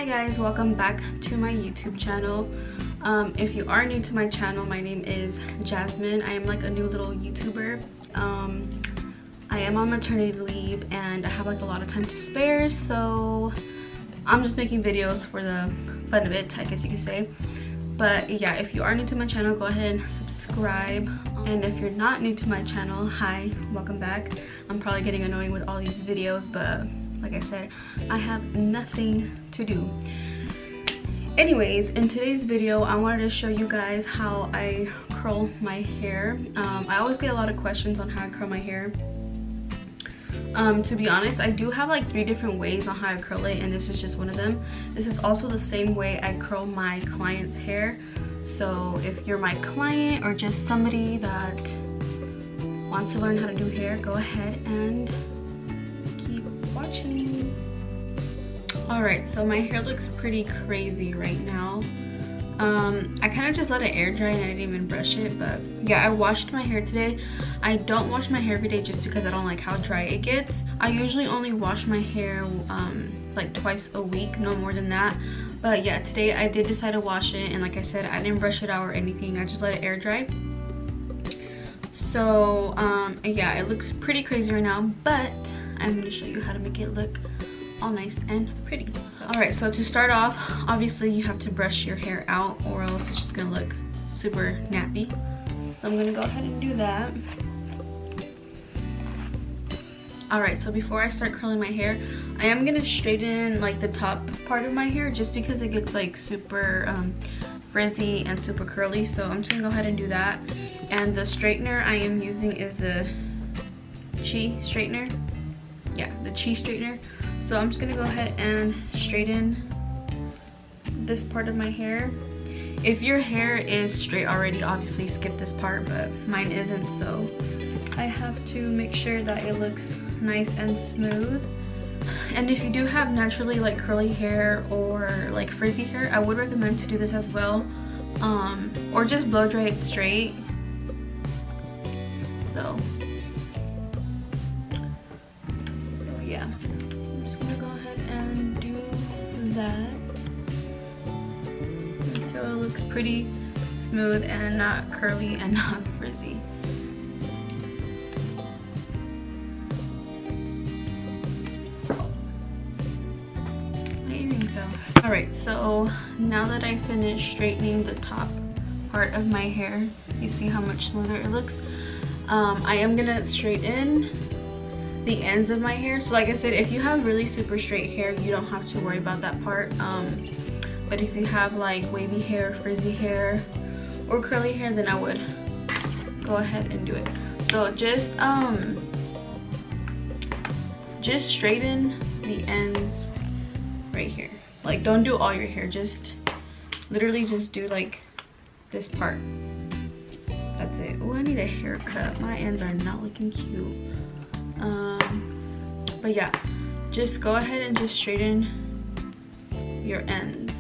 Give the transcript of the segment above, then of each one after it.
guys, welcome back to my YouTube channel. If you are new to my channel, my name is Jasmine. I am like a new little YouTuber. I am on maternity leave and I have like a lot of time to spare, so I'm just making videos for the fun of it, I guess you could say. But yeah, if you are new to my channel, go ahead and subscribe. And if you're not new to my channel, hi, welcome back. I'm probably getting annoying with all these videos, but like I said, I have nothing to do. Anyways, in today's video, I wanted to show you guys how I curl my hair. I always get a lot of questions on how I curl my hair. To be honest, I do have like 3 different ways on how I curl it, and this is just one of them. This is also the same way I curl my client's hair. So if you're my client or just somebody that wants to learn how to do hair, go ahead and keep watching. Alright, so my hair looks pretty crazy right now. I kind of just let it air dry and I didn't even brush it, but yeah, I washed my hair today. I don't wash my hair every day just because I don't like how dry it gets. I usually only wash my hair like twice a week, no more than that. But yeah, today I did decide to wash it, and like I said, I didn't brush it out or anything. I just let it air dry. So yeah, it looks pretty crazy right now, but I'm going to show you how to make it look all nice and pretty. So, alright, so to start off, obviously you have to brush your hair out or else it's just going to look super nappy. So I'm going to go ahead and do that. Alright, so before I start curling my hair, I am going to straighten like the top part of my hair just because it gets like super frizzy and super curly. So I'm just going to go ahead and do that. And the straightener I am using is the Chi straightener. Yeah, the Chi straightener. So I'm just going to go ahead and straighten this part of my hair. If your hair is straight already, obviously skip this part, but mine isn't, so I have to make sure that it looks nice and smooth. And if you do have naturally like curly hair or like frizzy hair, I would recommend to do this as well, or just blow dry it straight. So yeah, I'm just gonna go ahead and do that until it looks pretty smooth and not curly and not frizzy. Alright, so now that I finished straightening the top part of my hair, you see how much smoother it looks. I am gonna straighten the ends of my hair. So like I said, if you have really super straight hair, you don't have to worry about that part. But if you have like wavy hair, frizzy hair, or curly hair, then I would go ahead and do it. So just straighten the ends right here. Like, don't do all your hair, just literally just do like this part. That's it. Oh, I need a haircut. My ends are not looking cute. But yeah, just go ahead and just straighten your ends.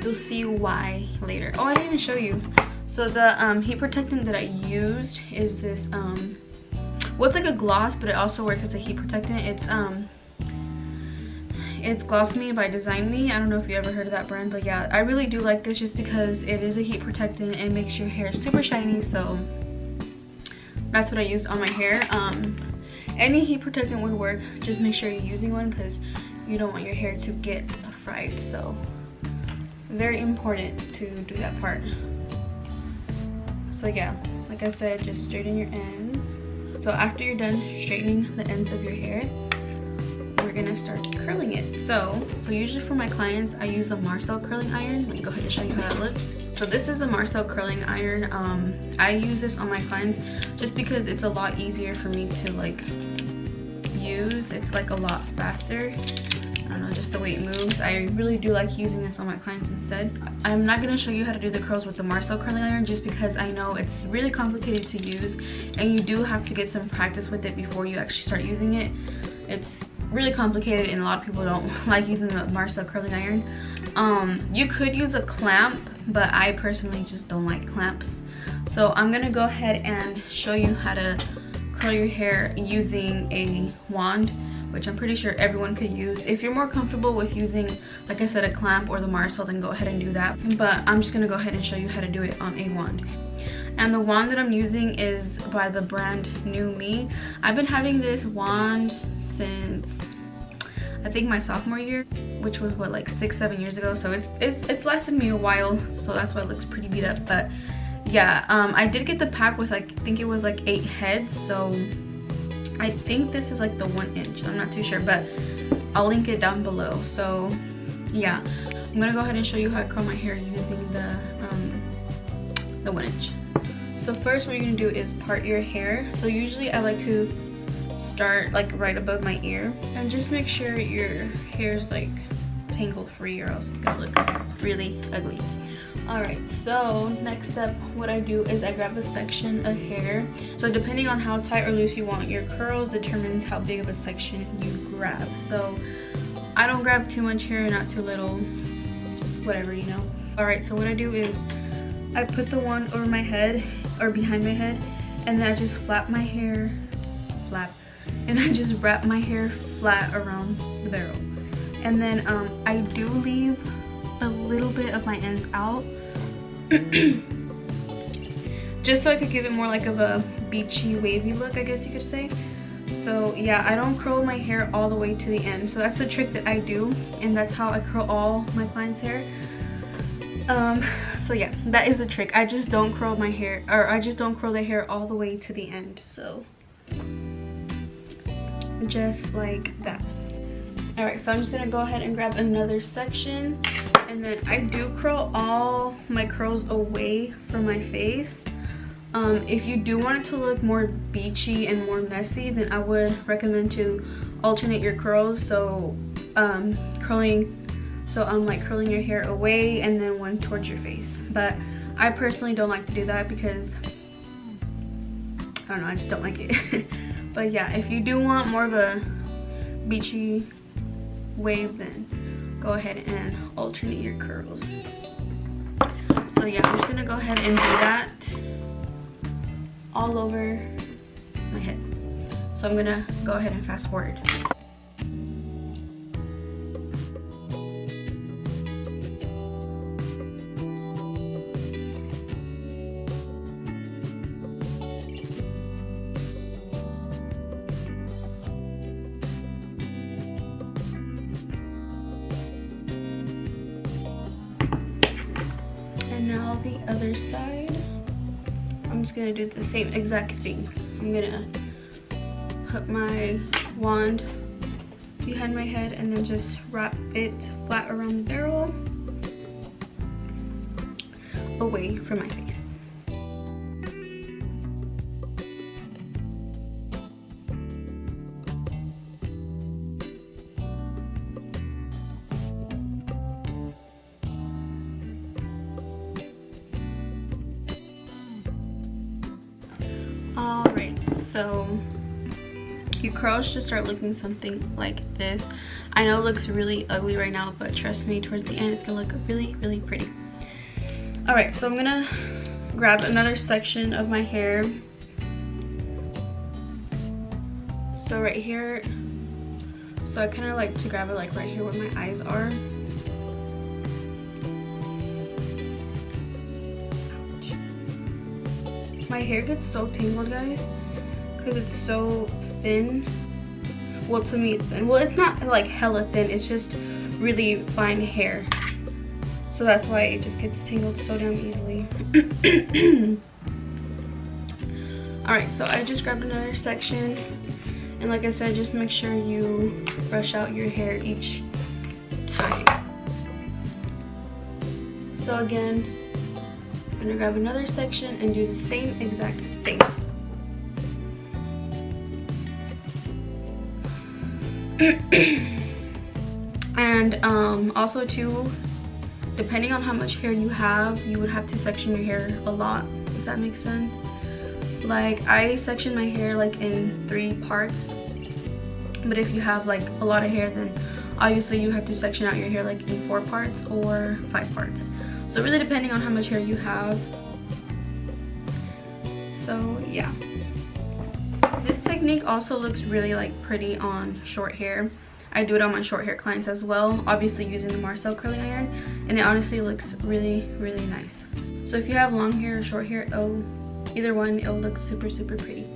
You'll see why later. Oh, I didn't even show you. So the heat protectant that I used is this well, it's like a gloss, but it also works as a heat protectant. It's Gloss Me by Design Me. I don't know if you ever heard of that brand, but yeah, I really do like this just because it is a heat protectant and makes your hair super shiny. So that's what I used on my hair. Any heat protectant would work. Just make sure you're using one because you don't want your hair to get fried. So very important to do that part. So yeah, like I said, just straighten your ends. So after you're done straightening the ends of your hair, we're gonna start curling it. So usually for my clients, I use the Marcel curling iron. Let me go ahead and show you how that looks. So this is the Marcel curling iron. I use this on my clients just because it's a lot easier for me to like use. It's like a lot faster. I don't know, just the way it moves. I really do like using this on my clients instead. I'm not gonna show you how to do the curls with the Marcel curling iron just because I know it's really complicated to use and you do have to get some practice with it before you actually start using it. It's really complicated and a lot of people don't like using the Marcel curling iron. You could use a clamp, but I personally just don't like clamps. So I'm gonna go ahead and show you how to curl your hair using a wand, which I'm pretty sure everyone could use. If you're more comfortable with using, like I said, a clamp or the marcel, then go ahead and do that. But I'm just gonna go ahead and show you how to do it on a wand. And the wand that I'm using is by the brand New Me. I've been having this wand since I think my sophomore year, which was what, like 6-7 years ago. So it's lasted me a while, so that's why it looks pretty beat up. But yeah, I did get the pack with, like, I think it was like 8 heads, so I think this is like the 1 inch. I'm not too sure, but I'll link it down below. So yeah, I'm gonna go ahead and show you how I curl my hair using the 1 inch. So first, what you're gonna do is part your hair. So usually I like to start like right above my ear, and just make sure your hair's like tangle free, or else it's gonna look really ugly. All right, so next step, what I do is I grab a section of hair. So depending on how tight or loose you want your curls determines how big of a section you grab. So I don't grab too much hair, not too little, just whatever, you know. All right, so what I do is I put the wand over my head, or behind my head, and then I just flap my hair, and I just wrap my hair flat around the barrel. And then I do leave a little bit of my ends out just so I could give it more like of a beachy, wavy look, I guess you could say. So yeah, I don't curl my hair all the way to the end. So that's the trick that I do, and that's how I curl all my clients' hair. So yeah, that is the trick. I just don't curl my hair, or I just don't curl the hair all the way to the end. So just like that. All right, so I'm just gonna go ahead and grab another section, and then I do curl all my curls away from my face. If you do want it to look more beachy and more messy, then I would recommend to alternate your curls. So curling your hair away and then one towards your face. But I personally don't like to do that because I don't know, I just don't like it. But yeah, if you do want more of a beachy wave, then go ahead and alternate your curls. So yeah, I'm just gonna go ahead and do that all over my head. So I'm gonna go ahead and fast forward. And now the other side, I'm just gonna do the same exact thing. I'm gonna put my wand behind my head and then just wrap it flat around the barrel away from my face. Alright, so your curls should start looking something like this. I know it looks really ugly right now, but trust me, towards the end it's gonna look really, really pretty. Alright, so I'm gonna grab another section of my hair. So right here, so I kind of like to grab it like right here where my eyes are. My hair gets so tangled, guys, because it's so thin. Well, to me it's thin. Well, it's not like hella thin, it's just really fine hair. So that's why it just gets tangled so damn easily. Alright, so I just grabbed another section, and like I said, just make sure you brush out your hair each time. So again, I'm gonna grab another section and do the same exact thing. And also too, depending on how much hair you have, you would have to section your hair a lot, if that makes sense. Like, I section my hair like in 3 parts, but if you have like a lot of hair, then obviously you have to section out your hair like in 4 parts or 5 parts. So really depending on how much hair you have. So yeah, this technique technique also looks really like pretty on short hair. I do it on my short hair clients as well, obviously using the Marcel curling iron, and it honestly looks really, really nice. So if you have long hair or short hair, either one, it'll look super, super pretty.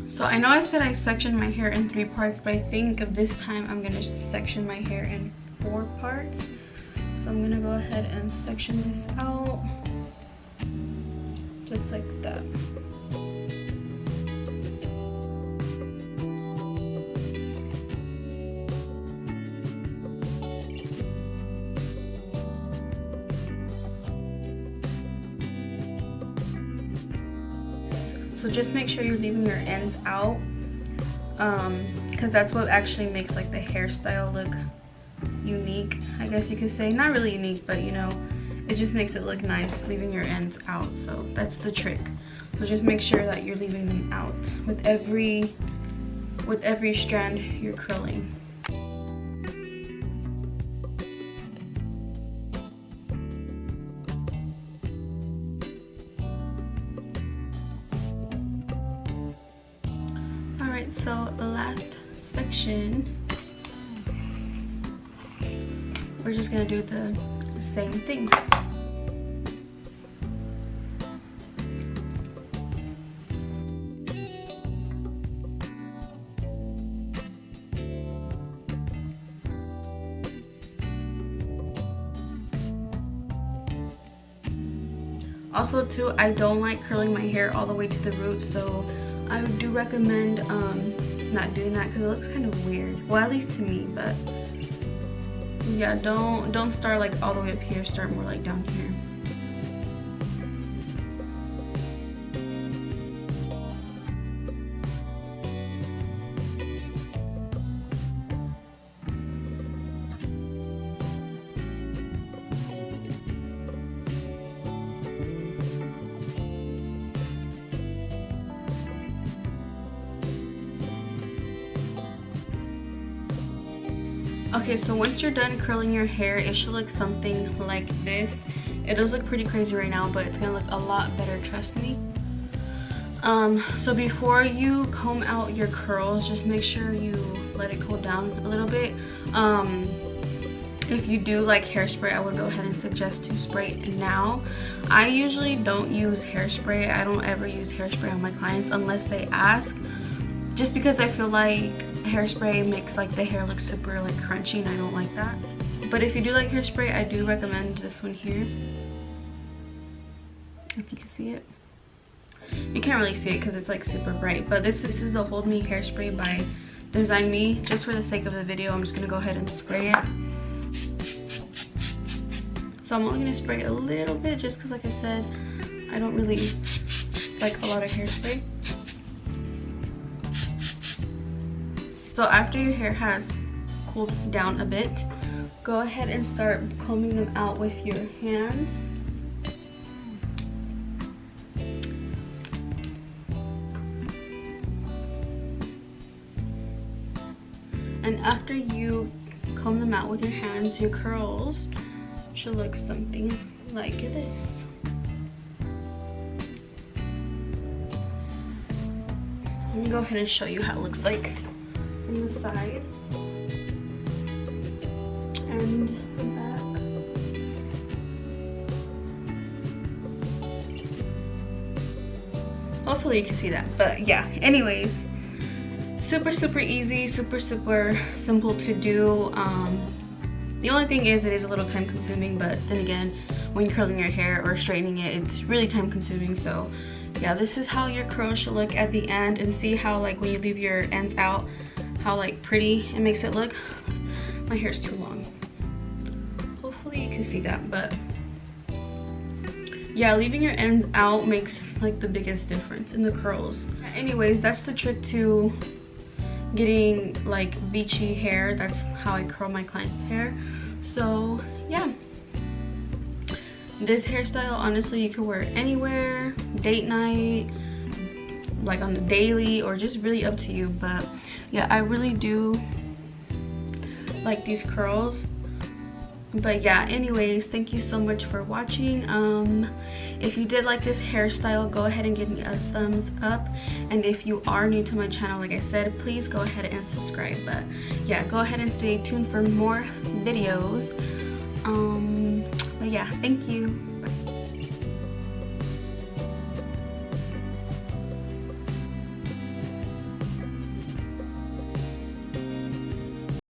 So I know I said I sectioned my hair in 3 parts, but I think of this time I'm gonna section my hair in 4 parts. So I'm gonna go ahead and section this out, just like that. So just make sure you're leaving your ends out, because that's what actually makes like the hairstyle look unique, I guess you could say. Not really unique, but you know, it just makes it look nice leaving your ends out. So that's the trick. So just make sure that you're leaving them out with every strand you're curling. So the last section, we're just gonna do the same thing. Also too, I don't like curling my hair all the way to the root, so I do recommend not doing that because it looks kind of weird. Well, at least to me, but yeah, don't start like all the way up here, start more like down here. Okay, so once you're done curling your hair, it should look something like this. It does look pretty crazy right now, but it's gonna look a lot better, trust me. So before you comb out your curls, just make sure you let it cool down a little bit. If you do like hairspray, I would go ahead and suggest to spray it now. I usually don't use hairspray. I don't ever use hairspray on my clients unless they ask, just because I feel like hairspray makes like the hair look super like crunchy, and I don't like that. But if you do like hairspray, I do recommend this one here. If you can see it, you can't really see it because it's like super bright, but this is the Hold Me hairspray by Design Me. Just for the sake of the video, I'm just gonna go ahead and spray it. So I'm only gonna spray a little bit just because, like I said, I don't really like a lot of hairspray. So after your hair has cooled down a bit, go ahead and start combing them out with your hands. And after you comb them out with your hands, your curls should look something like this. Let me go ahead and show you how it looks like from the side and the back. Hopefully you can see that, but yeah, anyways, super easy, super simple to do. The only thing is, it is a little time consuming, but then again, when you're curling your hair or straightening it, it's really time consuming. So yeah, this is how your curls should look at the end, and see how like when you leave your ends out, how like pretty it makes it look. My hair's too long. Hopefully you can see that, but yeah, leaving your ends out makes like the biggest difference in the curls. Anyways, that's the trick to getting like beachy hair. That's how I curl my clients' hair. So yeah, this hairstyle, honestly, you could wear it anywhere, date night, like on the daily, or just really up to you. But yeah, I really do like these curls. But yeah, anyways, thank you so much for watching. If you did like this hairstyle, go ahead and give me a thumbs up, and if you are new to my channel, like I said, please go ahead and subscribe. But yeah, go ahead and stay tuned for more videos. But yeah, thank you.